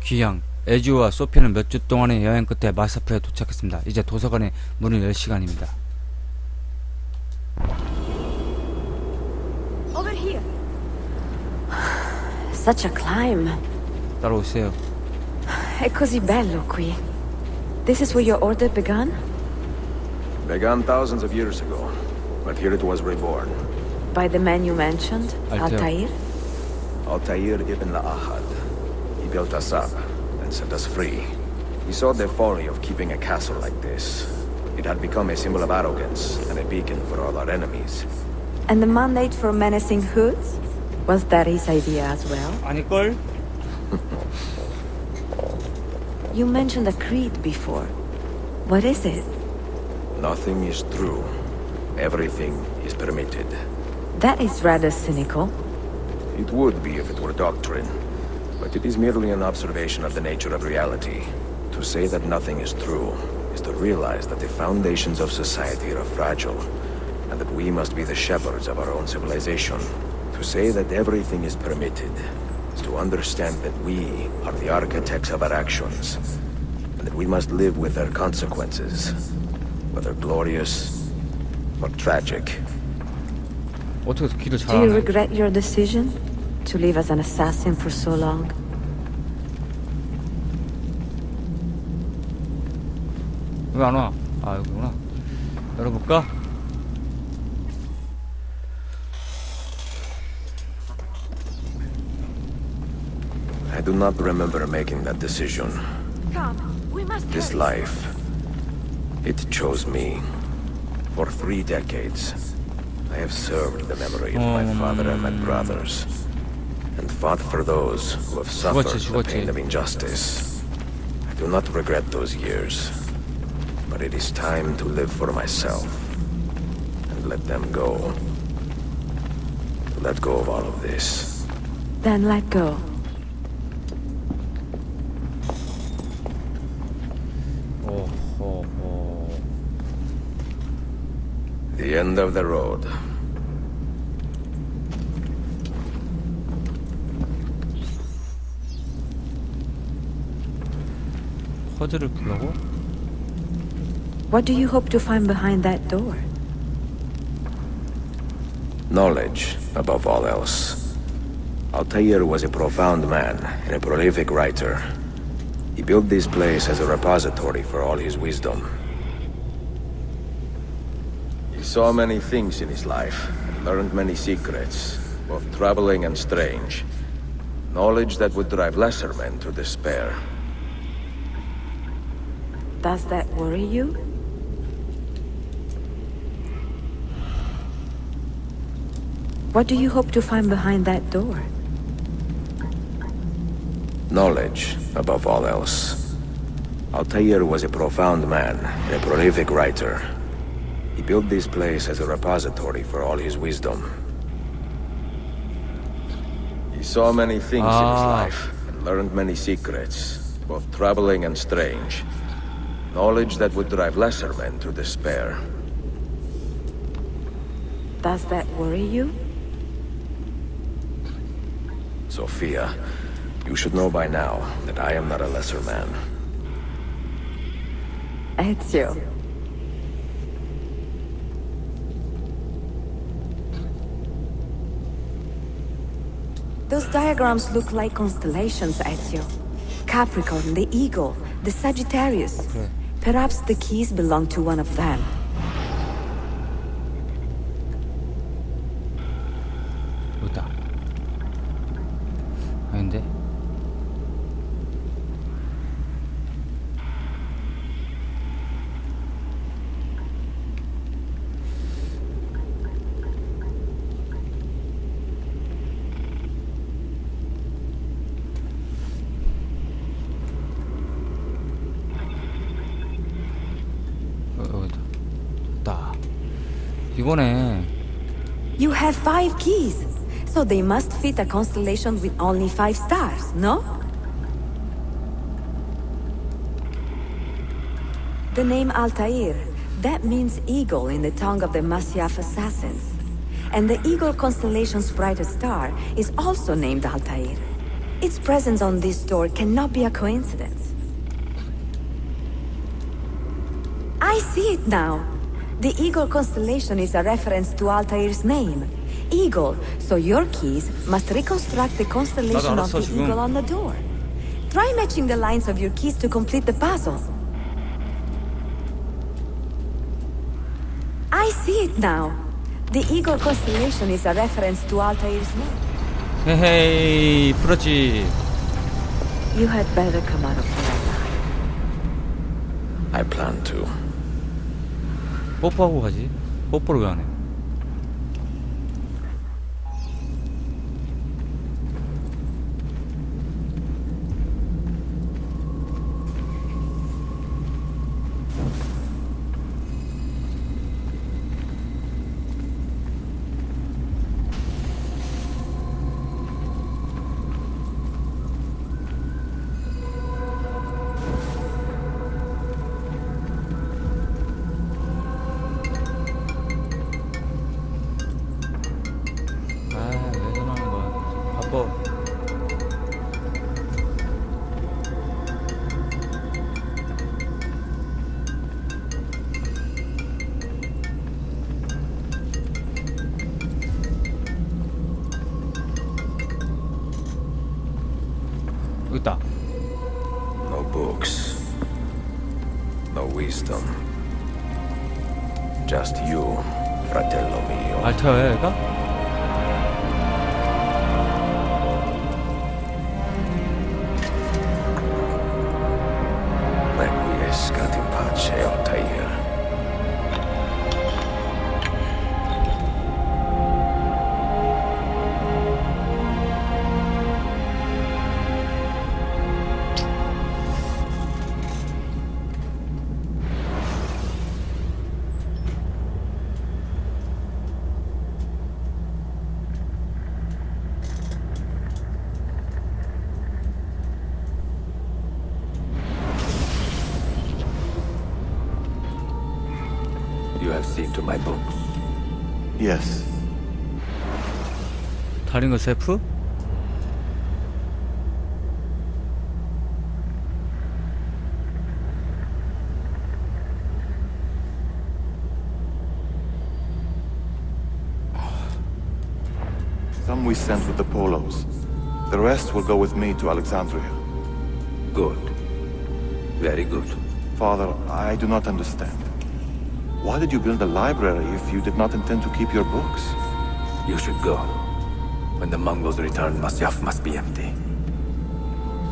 귀향. 에지오와 소피아는 몇 주 동안의 여행 끝에 마사프에 도착했습니다. 이제 도서관의 문을 열 시간입니다. Over here. Such a climb. 따라오세요. È così bello qui. This is where your order began? Began thousands of years ago, but here it was reborn. By the man you mentioned, Altair. Altair? Altair ibn Ahad. He built us up and set us free. He saw the folly of keeping a castle like this. It had become a symbol of arrogance and a beacon for all our enemies. And the mandate for menacing hoods? Was that his idea as well? 아닐걸? You mentioned a creed before. What is it? Nothing is true. Everything is permitted. That is rather cynical. It would be if it were doctrine, but it is merely an observation of the nature of reality. To say that nothing is true is to realize that the foundations of society are fragile, and that we must be the shepherds of our own civilization. To say that everything is permitted is to understand that we are the architects of our actions, and that we must live with their consequences, whether glorious or tragic. 어떻게 길을 Do you 잘하네. regret your decision to live as an assassin for so long? 왜 안 와? 아, 여기구나. 열어볼까? I do not remember making that decision. Come, we must This life, it chose me. For 3 decades, I have served the memory of my father and my brothers, and fought for those who have suffered the pain of injustice. I do not regret those years, but it is time to live for myself, and let them go. Let go of all of this. Then let go. The end of the road. 퍼즐을 풀라고? What do you hope to find behind that door? Knowledge, above all else. Altair was a profound man and a prolific writer. He built this place as a repository for all his wisdom. He saw many things in his life, and learned many secrets, both troubling and strange. Knowledge that would drive lesser men to despair. Does that worry you? What do you hope to find behind that door? Knowledge, above all else. Altair was a profound man and a prolific writer. He built this place as a repository for all his wisdom. He saw many things in his life, and learned many secrets, both troubling and strange. Knowledge that would drive lesser men to despair. Does that worry you? Sophia, you should know by now that I am not a lesser man. Ezio. Those diagrams look like constellations, Ezio. Capricorn, the Eagle, the Sagittarius. 그래. Perhaps the keys belong to one of them. 여기다. 아닌데? 여기다. 다. 이거네. You have 5 keys, so they must fit a constellation with only 5 stars, no? The name Altair, that means eagle in the tongue of the Masyaf assassins. And the eagle constellation's brightest star is also named Altair. Its presence on this door cannot be a coincidence. I see it now. The eagle constellation is a reference to Altair's name. Eagle, so your keys must reconstruct the constellation of the eagle on the door. Try matching the lines of your keys to complete the puzzle. I see it now. The eagle constellation is a reference to Altair's name. 헤헤이 풀었지. You had better come out of here alive. I plan to. 뽀뽀하고 가지. 뽀뽀를 왜 안 해? 여기 있다. No books. No wisdom. Just you, fratello mio. 알타야 얘가? Requiescat in pace, Altair. You have seen to my books. Yes. 다른 거 셀프? Some we sent with the Polos. The rest will go with me to Alexandria. Good. Very good. Father, I do not understand. Why did you build a library if you did not intend to keep your books? You should go. When the Mongols return, Masyaf must be empty.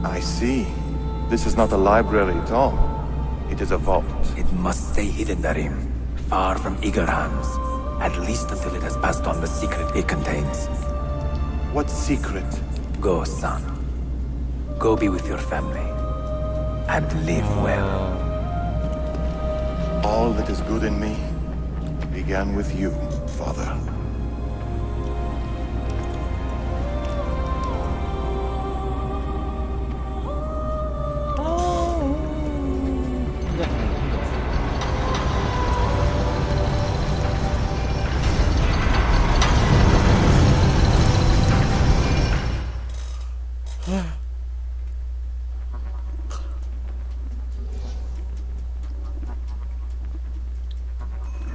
I see. This is not a library at all. It is a vault. It must stay hidden, Darim. Far from eager hands. At least until it has passed on the secret it contains. What secret? Go, son. Go be with your family. And live well. All that is good in me began with you, Father.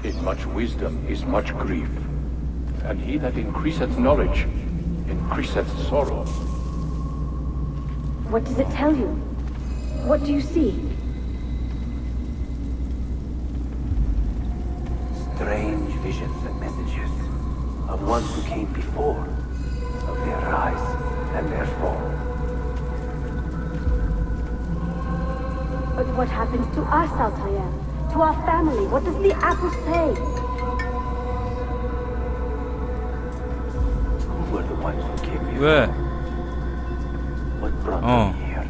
In much wisdom is much grief, and he that increaseth knowledge increaseth sorrow. What does it tell you? What do you see? Strange visions and messages of ones who came before, of their rise and their fall. But what happens to us, Altair? To our family? What does the apple say? Who were the ones who came before? 왜? What brought Oh. them here?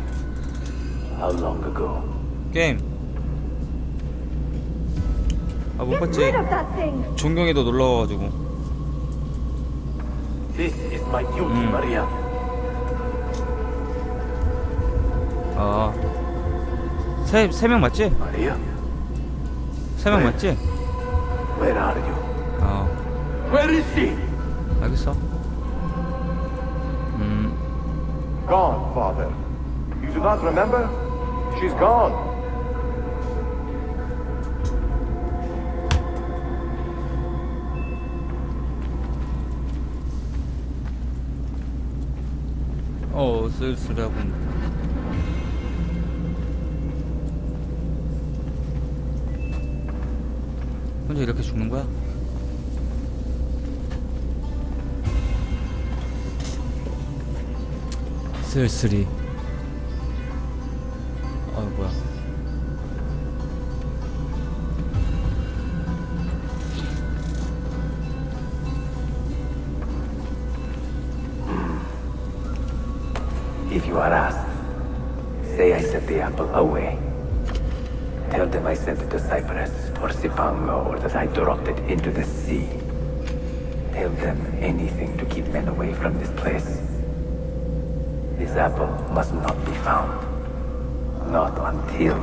How long ago? 게임. 아, 못 Get 봤지? rid of that thing! 존경이도 놀러와가지고. This is my duty, Maria. 아. 세 명 맞지? Maria, 세 명 맞지? where are you? 아, Where is she? 알겠어. gone, Father. You do not remember? She's gone. 쓸쓸하군. 혼자 이렇게 죽는 거야? 쓸쓸히. 뭐야. If you are asked, say I sent the apple away. Tell them I sent it to Cyprus or Cipango or that I dropped it into the sea. Tell them anything to keep men away from this place. This apple must not be found. Not until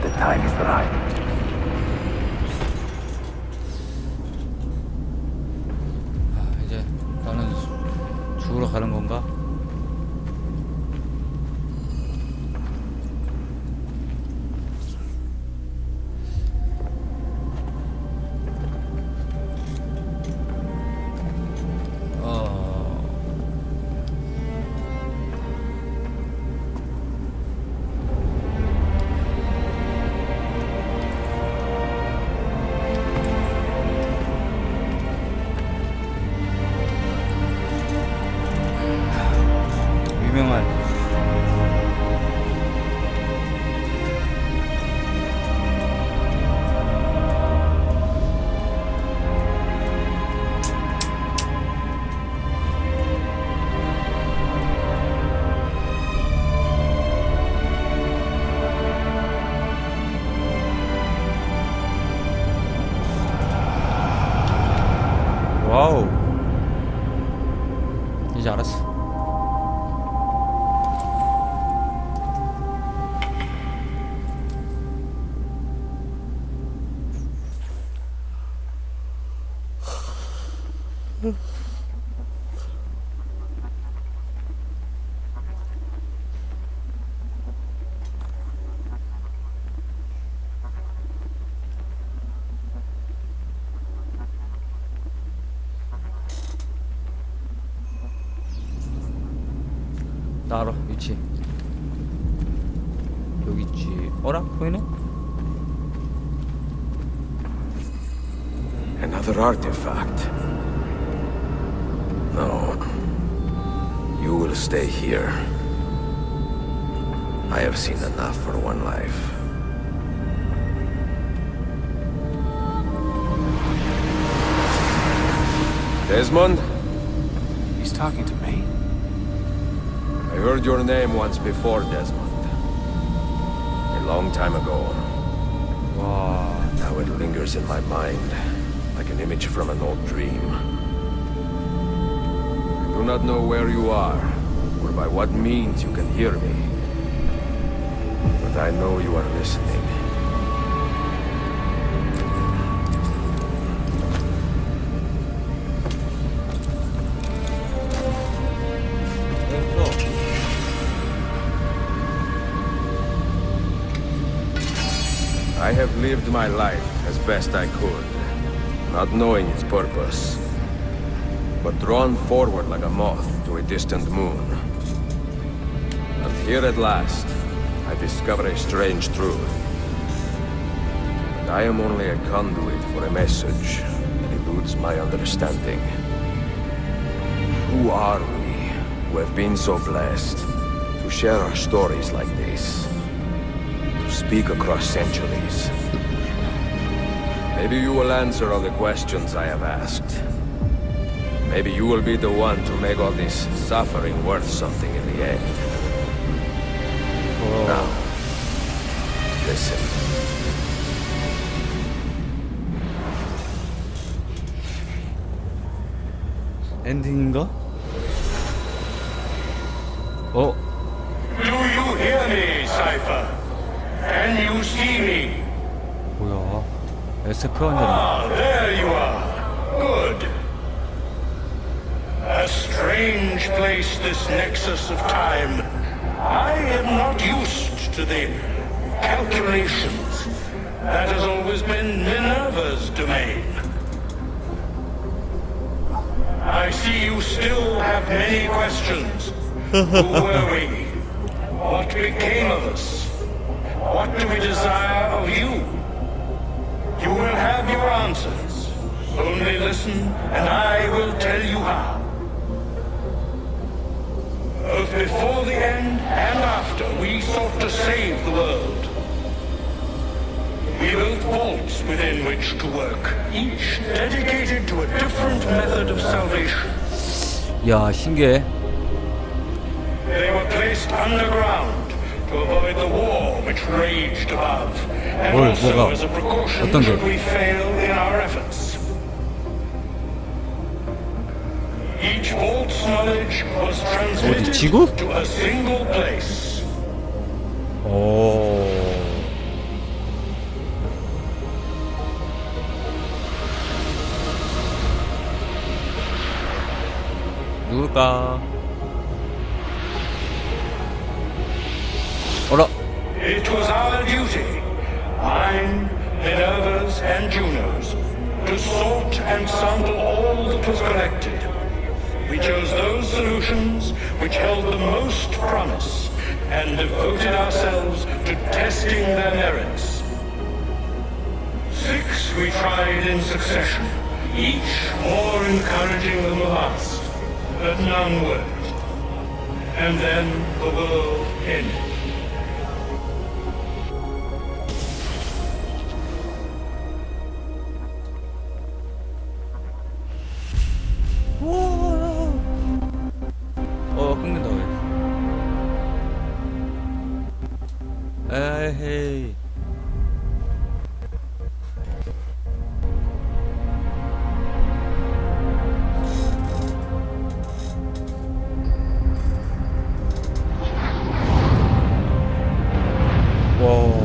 the time is right. 이제 나는 죽으러 가는 건가? 유명한 와우. 이제 알았어. 나 알아. 위치 여기 있지. 어라? 보이네? Another artifact. No. You will stay here. I have seen enough for one life. Desmond? He's talking to me. I heard your name once before, Desmond. A long time ago. 와. Now it lingers in my mind, like an image from an old dream. I do not know where you are, or by what means you can hear me. But I know you are listening. I have lived my life as best I could, not knowing its purpose, but drawn forward like a moth to a distant moon. And here at last, I discover a strange truth. And I am only a conduit for a message that eludes my understanding. Who are we who have been so blessed to share our stories like this? Speak across centuries. Maybe you will answer all the questions I have asked. Maybe you will be the one to make all this suffering worth something in the end. Now, listen. 엔딩인가? Do you hear me, Cypher? Can you see me? 뭐야? SF 완전. There you are. Good. A strange place, this nexus of time. I am not used to the calculations. That has always been Minerva's domain. I see you still have many questions. Who were we? What became of us? What do we desire of you? You will have your answers. Only listen, and I will tell you how. Both before the end and after, we sought to save the world. We built vaults within which to work, each dedicated to a different method of salvation. 야, 신기해. They were placed underground to avoid the war which raged above, and also 뭐가? as a precaution 어떤 게? should we fail in our efforts. Each vault's knowledge was transmitted 지구? to a single place. 오. 누굴까? 어라? It was our duty, mine, Minerva's, and Juno's, to sort and sample all that was collected. We chose those solutions which held the most promise and devoted ourselves to testing their merits. 6 we tried in succession, each more encouraging than the last, but none worked. And then the world ended. 끊긴다 왜? 에헤이. 와.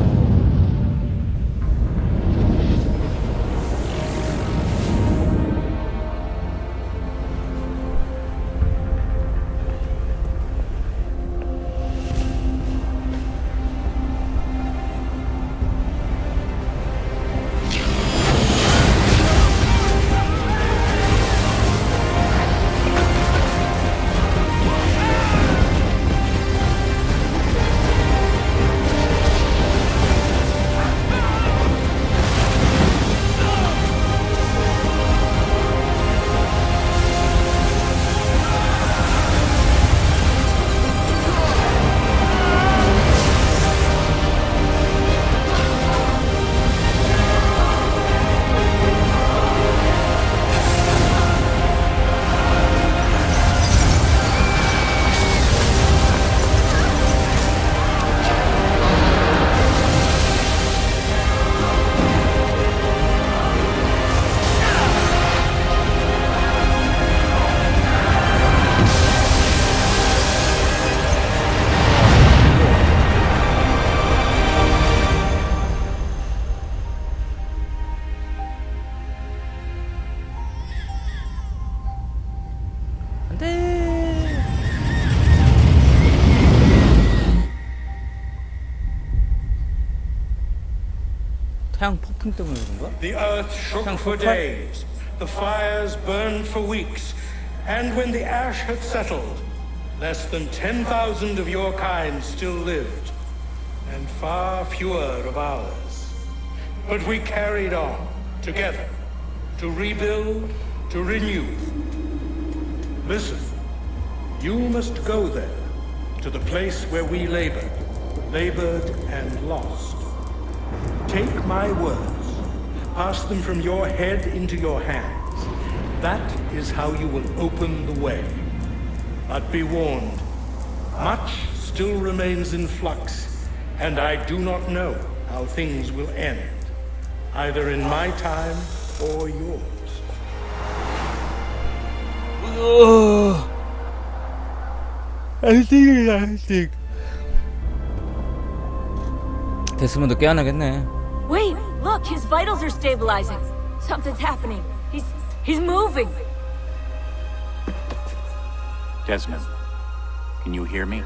태양 폭풍 때문에 그런가? The earth shook for days, the fires burned for weeks, and when the ash had settled, less than 10,000 of your kind still lived, and far fewer of ours. But we carried on, together, to rebuild, to renew. Listen, you must go there, to the place where we labored and lost. Take my words, pass them from your head into your hands. That is how you will open the way. But be warned, much still remains in flux, and I do not know how things will end, either in my time or yours. 엔딩. 데스몬드 깨어나겠네. Wait, look, his vitals are stabilizing. Something's happening. He's moving. Desmond, can you hear me?